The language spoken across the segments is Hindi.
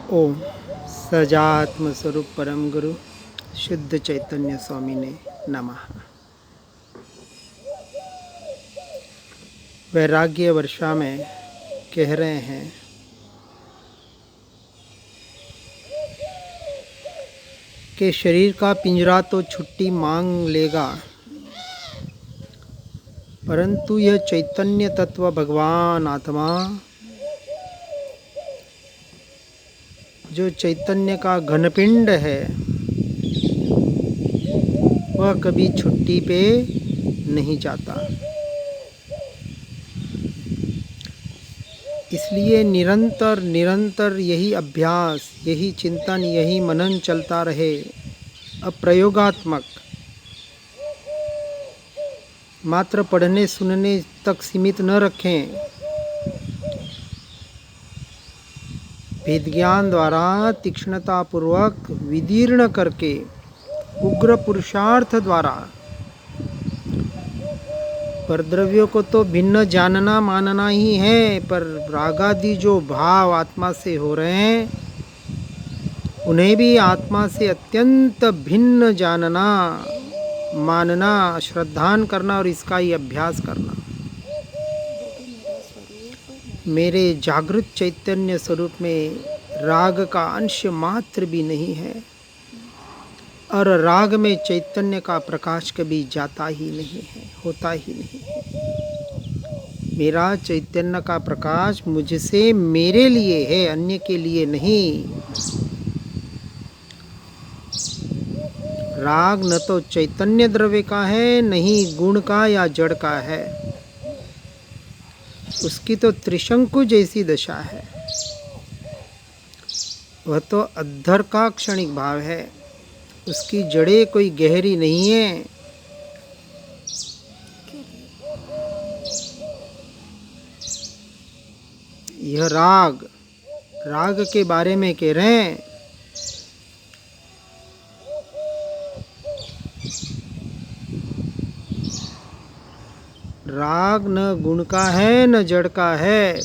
ओम सजात्म स्वरूप परम गुरु शुद्ध चैतन्य स्वामी ने नमः। वैराग्य वर्षा में कह रहे हैं कि शरीर का पिंजरा तो छुट्टी मांग लेगा, परंतु यह चैतन्य तत्व भगवान आत्मा जो चैतन्य का घनपिंड है वह कभी छुट्टी पे नहीं जाता। इसलिए निरंतर निरंतर यही अभ्यास, यही चिंतन, यही मनन चलता रहे। अप्रयोगात्मक, मात्र पढ़ने सुनने तक सीमित न रखें। वेद ज्ञान द्वारा तीक्ष्णता पूर्वक विदीर्ण करके उग्र पुरुषार्थ द्वारा पर द्रव्यों को तो भिन्न जानना मानना ही है, पर रागादि जो भाव आत्मा से हो रहे हैं उन्हें भी आत्मा से अत्यंत भिन्न जानना, मानना, श्रद्धान करना और इसका ही अभ्यास करना। मेरे जागृत चैतन्य स्वरूप में राग का अंश मात्र भी नहीं है और राग में चैतन्य का प्रकाश कभी जाता ही नहीं है, होता ही नहीं है। मेरा चैतन्य का प्रकाश मुझसे मेरे लिए है, अन्य के लिए नहीं। राग न तो चैतन्य द्रव्य का है, न ही गुण का या जड़ का है। उसकी तो त्रिशंकु जैसी दशा है। वह तो अद्धर का क्षणिक भाव है, उसकी जड़ें कोई गहरी नहीं है। यह राग, राग के बारे में कह रहे हैं। राग न गुण का है, न जड़ का है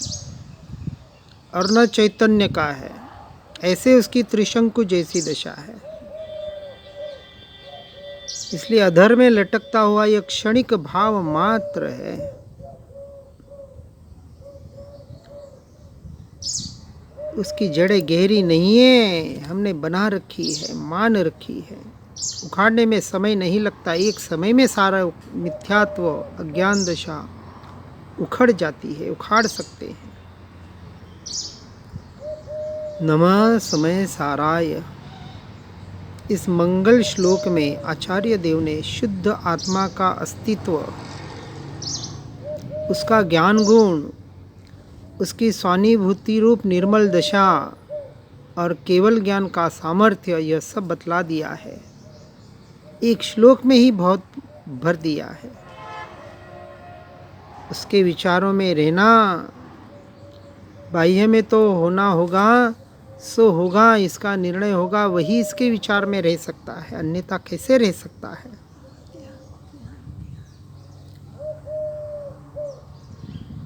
और न चैतन्य का है। ऐसे उसकी त्रिशंकु जैसी दशा है। इसलिए अधर में लटकता हुआ यह क्षणिक भाव मात्र है। उसकी जड़ें गहरी नहीं है, हमने बना रखी है, मान रखी है। उखाड़ने में समय नहीं लगता, एक समय में सारा मिथ्यात्व, अज्ञान दशा उखड़ जाती है, उखाड़ सकते हैं। नमः समय साराय। इस मंगल श्लोक में आचार्य देव ने शुद्ध आत्मा का अस्तित्व, उसका ज्ञान गुण, उसकी स्वानुभूति रूप निर्मल दशा और केवल ज्ञान का सामर्थ्य, यह सब बतला दिया है। एक श्लोक में ही बहुत भर दिया है। उसके विचारों में रहना, बाह्य में तो होना होगा सो होगा, इसका निर्णय होगा, वही इसके विचार में रह सकता है, अन्यथा कैसे रह सकता है।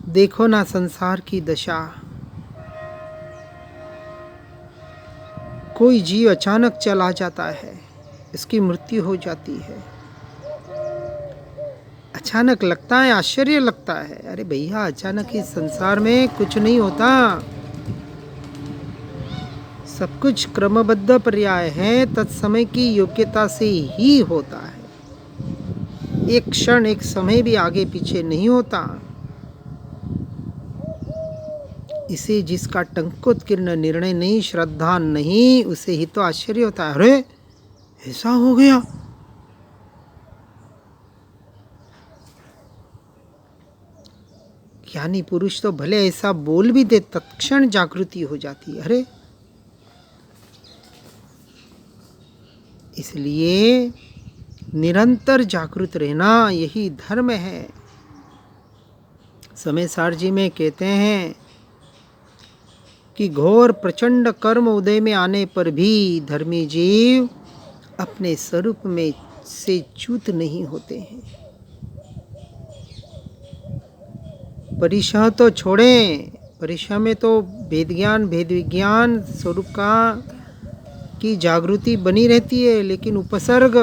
देखो ना संसार की दशा। कोई जीव अचानक चला जाता है, इसकी मृत्यु हो जाती है। अचानक लगता है, आश्चर्य लगता है, अरे भैया अचानक इस संसार में कुछ नहीं होता, सब कुछ क्रमबद्ध पर्याय है, तत्समय की योग्यता से ही होता है। एक क्षण, एक समय भी आगे पीछे नहीं होता। इसे जिसका टंकोत्कीर्ण निर्णय नहीं, श्रद्धा नहीं, उसे ही तो आश्चर्य होता है, अरे ऐसा हो गया। ज्ञानी पुरुष तो भले ऐसा बोल भी दे, तत्क्षण जागृति हो जाती है। अरे इसलिए निरंतर जागृत रहना यही धर्म है। समय सार जी में कहते हैं कि घोर प्रचंड कर्म उदय में आने पर भी धर्मी जीव अपने स्वरूप में से च्युत नहीं होते हैं। परिशह तो छोड़ें, परीक्षा में तो भेद विज्ञान स्वरूप का की जागृति बनी रहती है, लेकिन उपसर्ग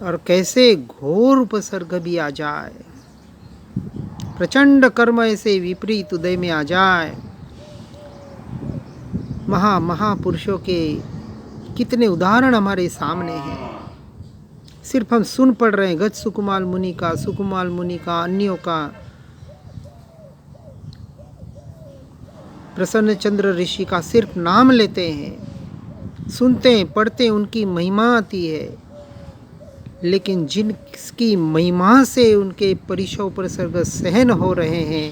और कैसे घोर उपसर्ग भी आ जाए, प्रचंड कर्म ऐसे विपरीत उदय में आ जाए। महापुरुषों के कितने उदाहरण हमारे सामने हैं, सिर्फ हम सुन पढ़ रहे हैं। गज सुकुमाल मुनि का, अन्यों का, प्रसन्न चंद्र ऋषि का सिर्फ नाम लेते हैं, सुनते हैं, पढ़ते हैं, उनकी महिमा आती है, लेकिन जिनकी महिमा से उनके परिशव उपसर्ग सहन हो रहे हैं,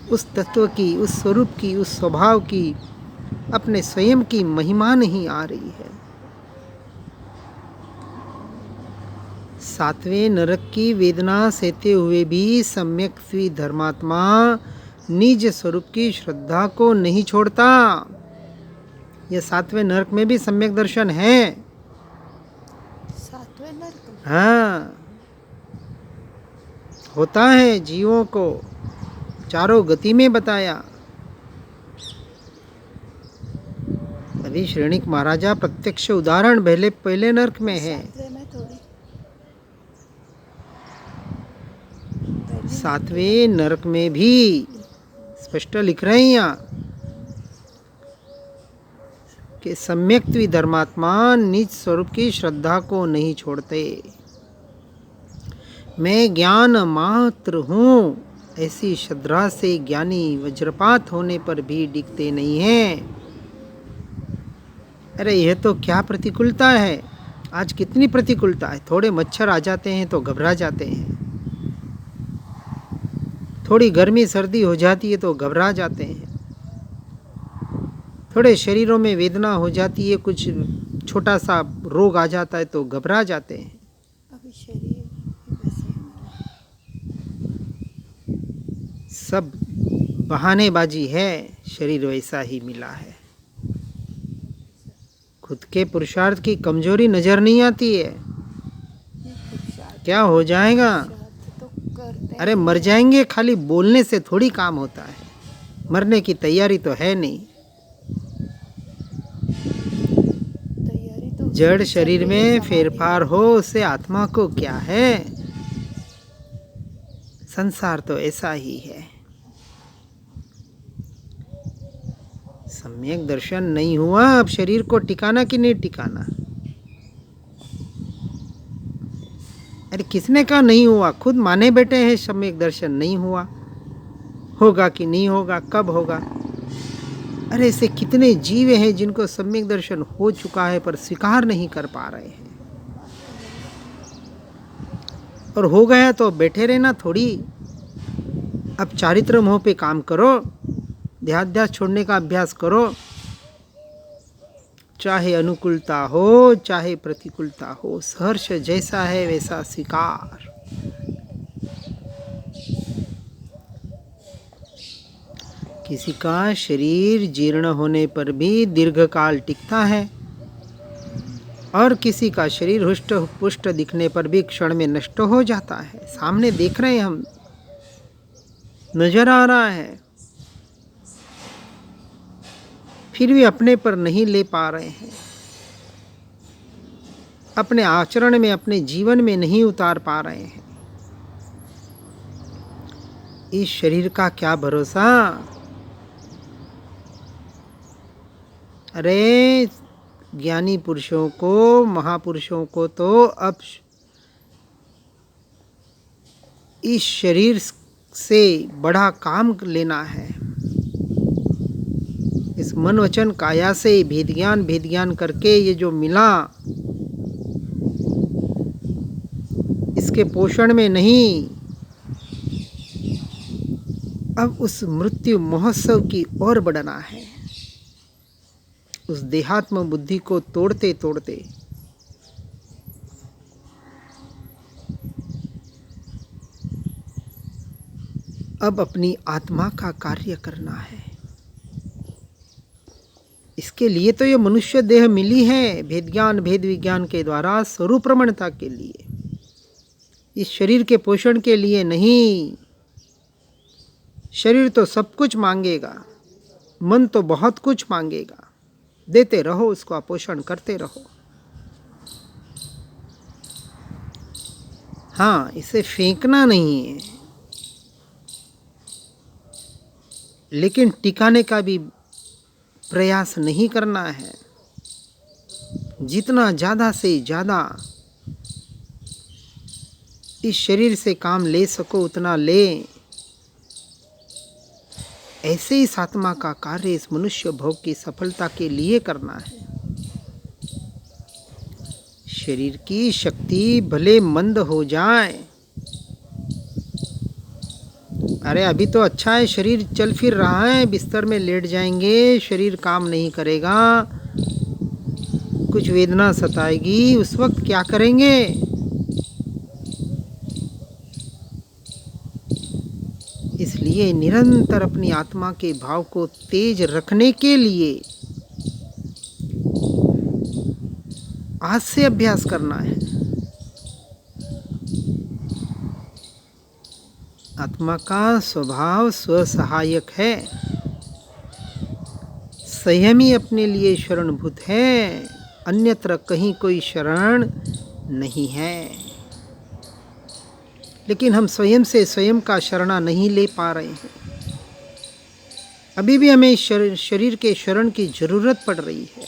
उस तत्व की, उस स्वरूप की, उस स्वभाव की, अपने स्वयं की महिमा नहीं आ रही है। सातवें नरक की वेदना सहते हुए भी सम्यक धर्मात्मा निज स्वरूप की श्रद्धा को नहीं छोड़ता। यह सातवें नरक में भी सम्यक दर्शन है। सातवें नरक हाँ, होता है। जीवों को चारों गति में बताया। अभी श्रेणिक महाराजा प्रत्यक्ष उदाहरण पहले नरक में है। सातवें नरक में भी स्पष्ट लिख रहे हैं यहाँ कि सम्यक धर्मात्मा निज स्वरूप की श्रद्धा को नहीं छोड़ते। मैं ज्ञान मात्र हूँ, ऐसी श्रद्धा से ज्ञानी वज्रपात होने पर भी डिगते नहीं हैं। अरे यह तो क्या प्रतिकूलता है। आज कितनी प्रतिकूलता है। थोड़े मच्छर आ जाते हैं तो घबरा जाते हैं, थोड़ी गर्मी सर्दी हो जाती है तो घबरा जाते हैं, थोड़े शरीरों में वेदना हो जाती है, कुछ छोटा सा रोग आ जाता है तो घबरा जाते हैं। अभी शरीर वैसे सब बहानेबाजी है, शरीर वैसा ही मिला है। खुद के पुरुषार्थ की कमजोरी नजर नहीं आती है। क्या हो जाएगा, अरे मर जाएंगे, खाली बोलने से थोड़ी काम होता है। मरने की तैयारी तो है नहीं। जड़ शरीर में फेरफार हो, उससे आत्मा को क्या है। संसार तो ऐसा ही है। सम्यक दर्शन नहीं हुआ, अब शरीर को टिकाना कि नहीं टिकाना। अरे किसने कहा नहीं हुआ, खुद माने बैठे हैं सम्यक दर्शन नहीं हुआ। होगा कि नहीं होगा, कब होगा। अरे ऐसे कितने जीव हैं जिनको सम्यक दर्शन हो चुका है पर स्वीकार नहीं कर पा रहे हैं। और हो गया तो बैठे रहना थोड़ी। अब चारित्र मोह पे काम करो, ध्यास छोड़ने का अभ्यास करो। चाहे अनुकूलता हो चाहे प्रतिकूलता हो, सहर्ष जैसा है वैसा स्वीकार। किसी का शरीर जीर्ण होने पर भी दीर्घकाल टिकता है, और किसी का शरीर हुष्ट पुष्ट दिखने पर भी क्षण में नष्ट हो जाता है। सामने देख रहे हैं हम, नजर आ रहा है, फिर भी अपने पर नहीं ले पा रहे हैं, अपने आचरण में, अपने जीवन में नहीं उतार पा रहे हैं। इस शरीर का क्या भरोसा। अरे ज्ञानी पुरुषों को, महापुरुषों को तो अब इस शरीर से बड़ा काम लेना है। इस मन वचन काया से भेद ज्ञान करके ये जो मिला, इसके पोषण में नहीं, अब उस मृत्यु महोत्सव की ओर बढ़ना है। उस देहात्म बुद्धि को तोड़ते तोड़ते अब अपनी आत्मा का कार्य करना है। इसके लिए तो ये मनुष्य देह मिली है, भेद विज्ञान के द्वारा स्वरूप प्रमाणता के लिए, इस शरीर के पोषण के लिए नहीं। शरीर तो सब कुछ मांगेगा, मन तो बहुत कुछ मांगेगा। देते रहो, उसका पोषण करते रहो। हाँ, इसे फेंकना नहीं है, लेकिन टिकाने का भी प्रयास नहीं करना है। जितना ज़्यादा से ज़्यादा इस शरीर से काम ले सको उतना ले। ऐसे इस आत्मा का कार्य इस मनुष्य भोग की सफलता के लिए करना है। शरीर की शक्ति भले मंद हो जाए, अरे अभी तो अच्छा है, शरीर चल फिर रहा है, बिस्तर में लेट जाएंगे, शरीर काम नहीं करेगा, कुछ वेदना सताएगी, उस वक्त क्या करेंगे? इसलिए निरंतर अपनी आत्मा के भाव को तेज रखने के लिए आज से अभ्यास करना है। आत्मा का स्वभाव स्वसहायक है, संयमी अपने लिए शरणभूत है, अन्यत्र कहीं कोई शरण नहीं है। लेकिन हम स्वयं से स्वयं का शरणा नहीं ले पा रहे हैं। अभी भी हमें शरीर के शरण की जरूरत पड़ रही है।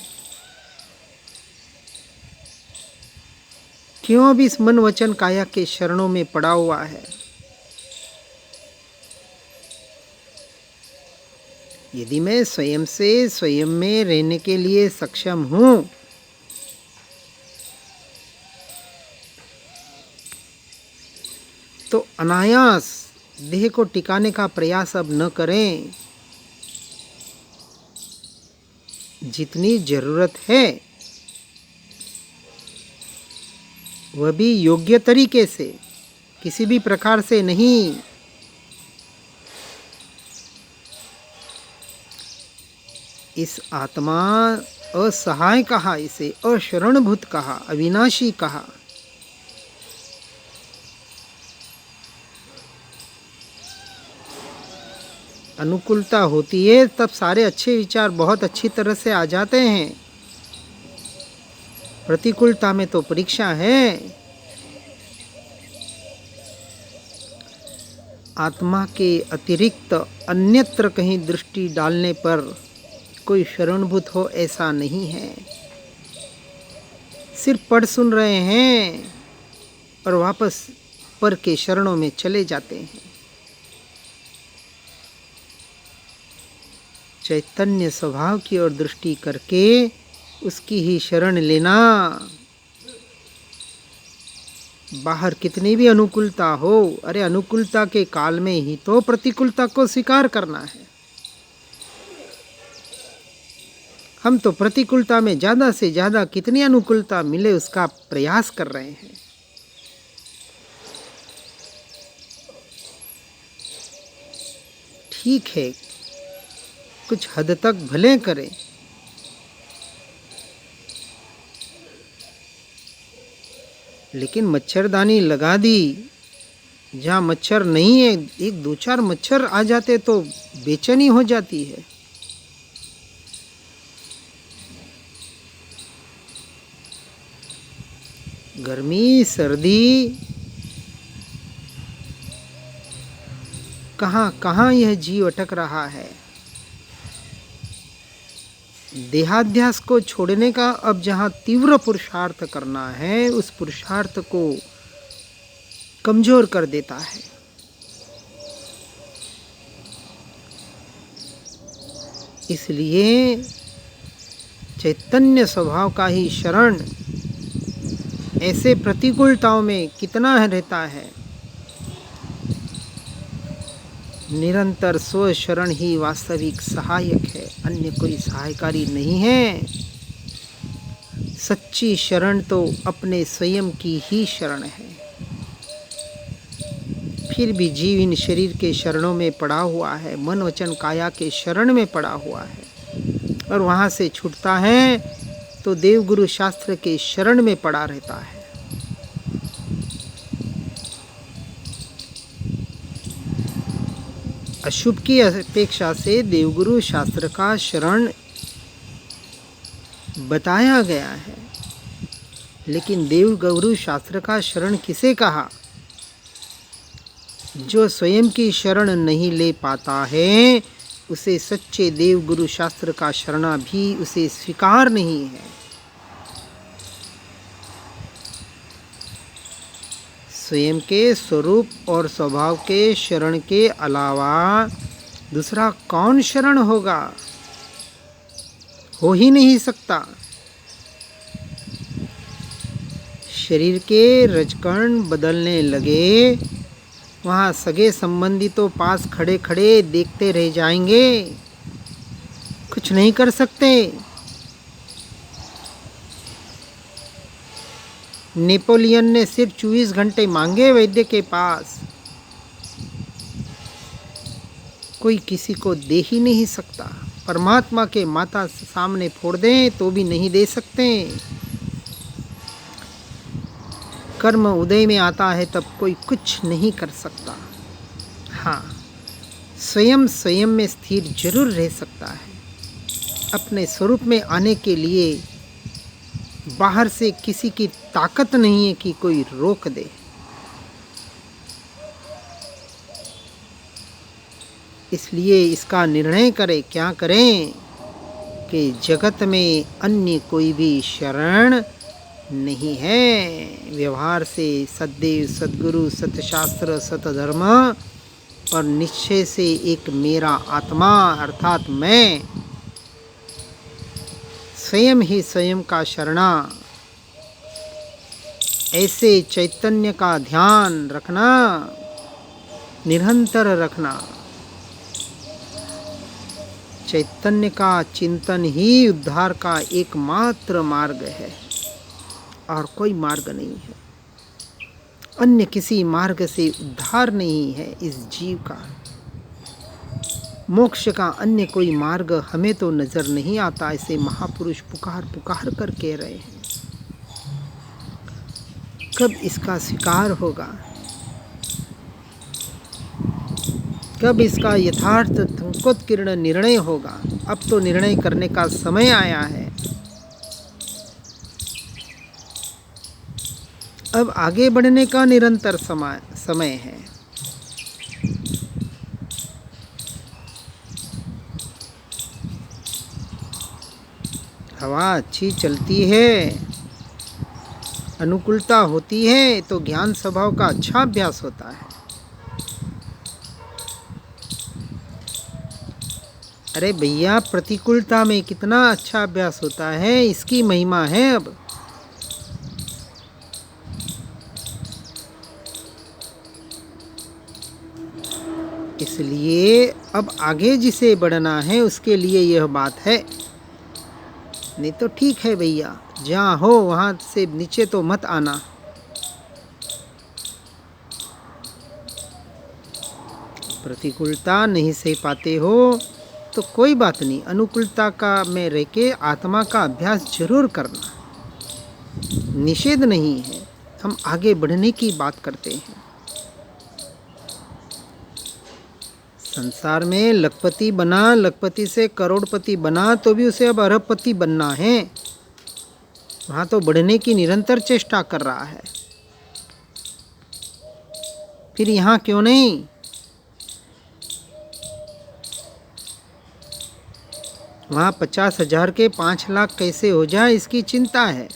क्यों भी इस मन वचन काया के शरणों में पड़ा हुआ है? यदि मैं स्वयं से स्वयं में रहने के लिए सक्षम हूं, तो अनायास देह को टिकाने का प्रयास अब न करें। जितनी जरूरत है वह भी योग्य तरीके से, किसी भी प्रकार से नहीं। इस आत्मा असहाय कहा, इसे अशरणभूत कहा, अविनाशी कहा। अनुकूलता होती है तब सारे अच्छे विचार बहुत अच्छी तरह से आ जाते हैं। प्रतिकूलता में तो परीक्षा है। आत्मा के अतिरिक्त अन्यत्र कहीं दृष्टि डालने पर कोई शरणभूत हो ऐसा नहीं है। सिर्फ पढ़ सुन रहे हैं और वापस पर के शरणों में चले जाते हैं। चैतन्य स्वभाव की ओर दृष्टि करके उसकी ही शरण लेना। बाहर कितनी भी अनुकूलता हो, अरे अनुकूलता के काल में ही तो प्रतिकूलता को स्वीकार करना है। हम तो प्रतिकूलता में ज़्यादा से ज़्यादा कितनी अनुकूलता मिले उसका प्रयास कर रहे हैं। ठीक है, कुछ हद तक भले करें, लेकिन मच्छरदानी लगा दी, जहाँ मच्छर नहीं है, एक दो चार मच्छर आ जाते तो बेचैनी हो जाती है। गर्मी सर्दी कहाँ कहाँ यह जीव अटक रहा है। देहाध्यास को छोड़ने का अब जहाँ तीव्र पुरुषार्थ करना है, उस पुरुषार्थ को कमजोर कर देता है। इसलिए चैतन्य स्वभाव का ही शरण ऐसे प्रतिकूलताओं में कितना रहता है। निरंतर स्व शरण ही वास्तविक सहायक है, अन्य कोई सहायकारी नहीं है। सच्ची शरण तो अपने स्वयं की ही शरण है। फिर भी जीव इन शरीर के शरणों में पड़ा हुआ है, मन वचन काया के शरण में पड़ा हुआ है, और वहाँ से छूटता है तो देवगुरु शास्त्र के शरण में पड़ा रहता है। अशुभ की अपेक्षा से देवगुरु शास्त्र का शरण बताया गया है, लेकिन देवगुरु शास्त्र का शरण किसे कहा? जो स्वयं की शरण नहीं ले पाता है उसे सच्चे देवगुरु शास्त्र का शरणा भी उसे स्वीकार नहीं है। स्वयं के स्वरूप और स्वभाव के शरण के अलावा दूसरा कौन शरण होगा? हो ही नहीं सकता। शरीर के रजकण बदलने लगे, वहाँ सगे संबंधी तो पास खड़े खड़े देखते रह जाएंगे, कुछ नहीं कर सकते। नेपोलियन ने सिर्फ 24 घंटे मांगे वैद्य के पास, कोई किसी को दे ही नहीं सकता। परमात्मा के माता सामने फोड़ दें तो भी नहीं दे सकते। कर्म उदय में आता है तब कोई कुछ नहीं कर सकता। हाँ, स्वयं स्वयं में स्थिर जरूर रह सकता है। अपने स्वरूप में आने के लिए बाहर से किसी की ताकत नहीं है कि कोई रोक दे। इसलिए इसका निर्णय करें, क्या करें कि जगत में अन्य कोई भी शरण नहीं है। व्यवहार से सद्देव, सद्गुरु, सतशास्त्र, सतधर्म और निश्चय से एक मेरा आत्मा अर्थात मैं, स्वयं ही स्वयं का शरणा, ऐसे चैतन्य का ध्यान रखना, निरंतर रखना। चैतन्य का चिंतन ही उद्धार का एकमात्र मार्ग है और कोई मार्ग नहीं है। अन्य किसी मार्ग से उद्धार नहीं है इस जीव का। मोक्ष का अन्य कोई मार्ग हमें तो नजर नहीं आता, ऐसे महापुरुष पुकार पुकार कर कह रहे हैं। कब इसका स्वीकार होगा? कब इसका यथार्थ थंकोत्कीर्ण निर्णय होगा? अब तो निर्णय करने का समय आया है। अब आगे बढ़ने का निरंतर समय है। हवा अच्छी चलती है, अनुकूलता होती है तो ज्ञान स्वभाव का अच्छा अभ्यास होता है। अरे भैया, प्रतिकूलता में कितना अच्छा अभ्यास होता है, इसकी महिमा है। अब इसलिए अब आगे जिसे बढ़ना है उसके लिए यह बात है। नहीं तो ठीक है भैया, जहाँ हो वहाँ से नीचे तो मत आना। प्रतिकूलता नहीं सह पाते हो तो कोई बात नहीं, अनुकूलता का में रह के आत्मा का अभ्यास जरूर करना, निषेध नहीं है। हम आगे बढ़ने की बात करते हैं। संसार में लखपति बना, लखपति से करोड़पति बना तो भी उसे अब अरबपति बनना है। वहाँ तो बढ़ने की निरंतर चेष्टा कर रहा है। फिर यहाँ क्यों नहीं? वहाँ 50,000 के 5 लाख कैसे हो जाए इसकी चिंता है,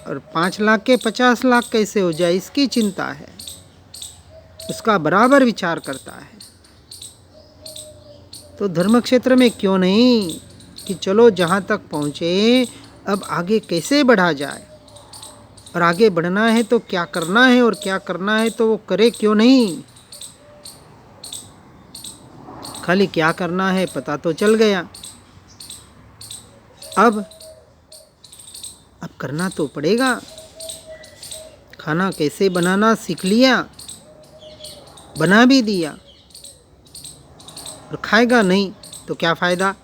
और 5 लाख के 50 लाख कैसे हो जाए इसकी चिंता है। उसका बराबर विचार करता है। तो धर्म क्षेत्र में क्यों नहीं कि चलो जहाँ तक पहुँचे अब आगे कैसे बढ़ा जाए, और आगे बढ़ना है तो क्या करना है और क्या करना है तो वो करे क्यों नहीं। खाली क्या करना है पता तो चल गया, अब करना तो पड़ेगा। खाना कैसे बनाना सीख लिया, बना भी दिया, और खाएगा नहीं तो क्या फ़ायदा।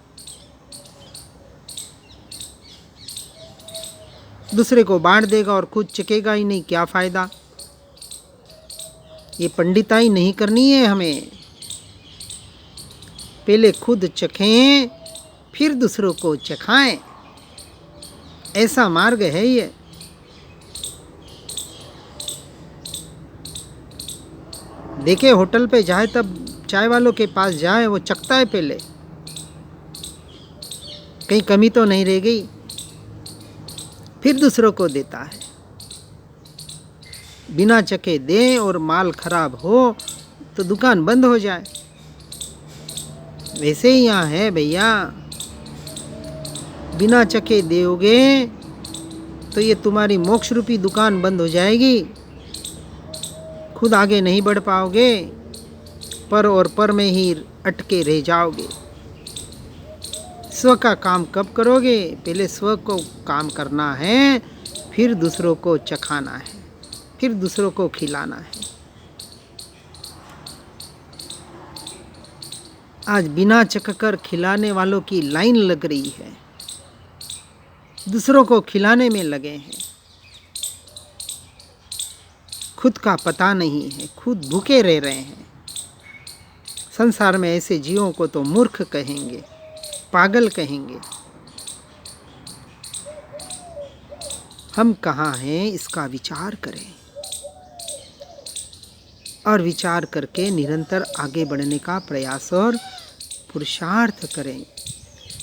दूसरे को बांट देगा और खुद चखेगा ही नहीं, क्या फ़ायदा। ये पंडिताई नहीं करनी है हमें। पहले खुद चखें फिर दूसरों को चखाएं, ऐसा मार्ग है ये। देखे होटल पे जाए तब चाय वालों के पास जाए, वो चखता है पहले, कहीं कमी तो नहीं रह गई, फिर दूसरों को देता है। बिना चखे दे और माल खराब हो तो दुकान बंद हो जाए। वैसे ही यहाँ है भैया, बिना चखे दोगे तो ये तुम्हारी मोक्ष रूपी दुकान बंद हो जाएगी, खुद आगे नहीं बढ़ पाओगे, पर और पर में ही अटके रह जाओगे। स्व का काम कब करोगे? पहले स्व को काम करना है, फिर दूसरों को चखाना है, फिर दूसरों को खिलाना है। आज बिना चखकर खिलाने वालों की लाइन लग रही है, दूसरों को खिलाने में लगे हैं। खुद का पता नहीं है, खुद भूखे रह रहे हैं। संसार में ऐसे जीवों को तो मूर्ख कहेंगे, पागल कहेंगे। हम कहाँ हैं इसका विचार करें, और विचार करके निरंतर आगे बढ़ने का प्रयास और पुरुषार्थ करें,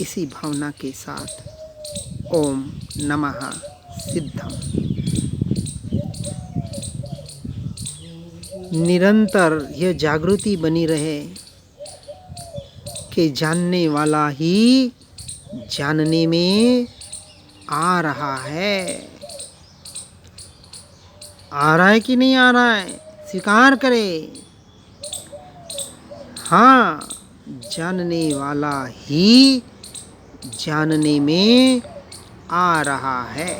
इसी भावना के साथ। ओम नमः सिद्धम। निरंतर यह जागृति बनी रहे कि जानने वाला ही जानने में आ रहा है। आ रहा है कि नहीं आ रहा है, स्वीकार करे। हाँ, जानने वाला ही जानने में आ रहा है।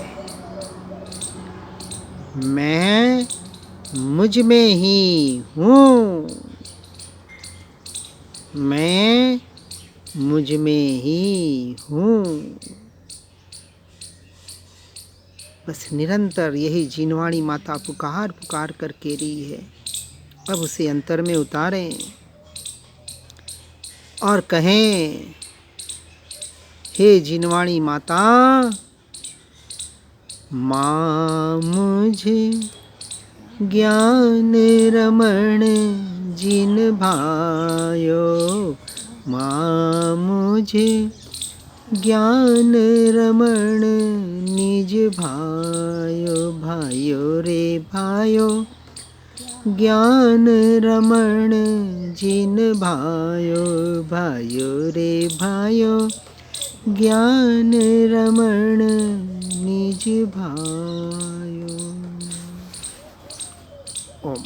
मैं मुझ में ही हूँ, मैं मुझ में ही हूँ। बस निरंतर यही जीनवाणी माता पुकार पुकार कर के रही है। अब उसे अंतर में उतारें और कहें, हे जीनवाणी माता, माँ मुझे ज्ञान रमण जिन भायो, माँ मुझे ज्ञान रमण निज भायो, भायो रे भायो, ज्ञान रमण जिन भायो, भायो रे भायो, ज्ञान रमण निज भायो। ओम।